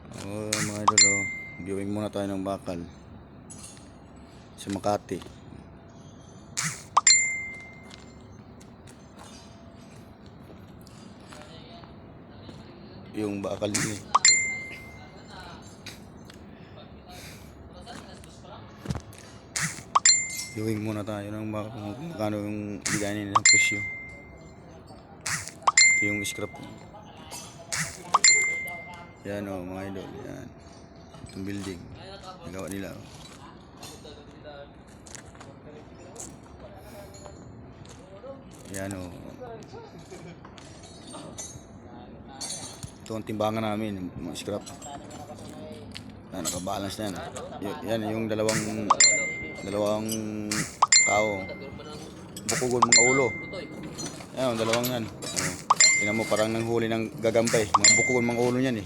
Mga idol, viewing muna tayo ng bakal sa Makati. Yung bakal din viewing muna tayo ng bakal kung magkano yung bigay nila ng presyo. Ito yung scrap. Yan mga idol, yan. Itong building nagawa nila. Yan ito ang timbangan namin, mga scrap. Yan, nakabalance na yan. Yan yung dalawang tao, bukugon mga ulo. Yan, dalawang yan. Tingnan mo, parang nanghuli ng gagambay. Mga bukugon mga ulo yan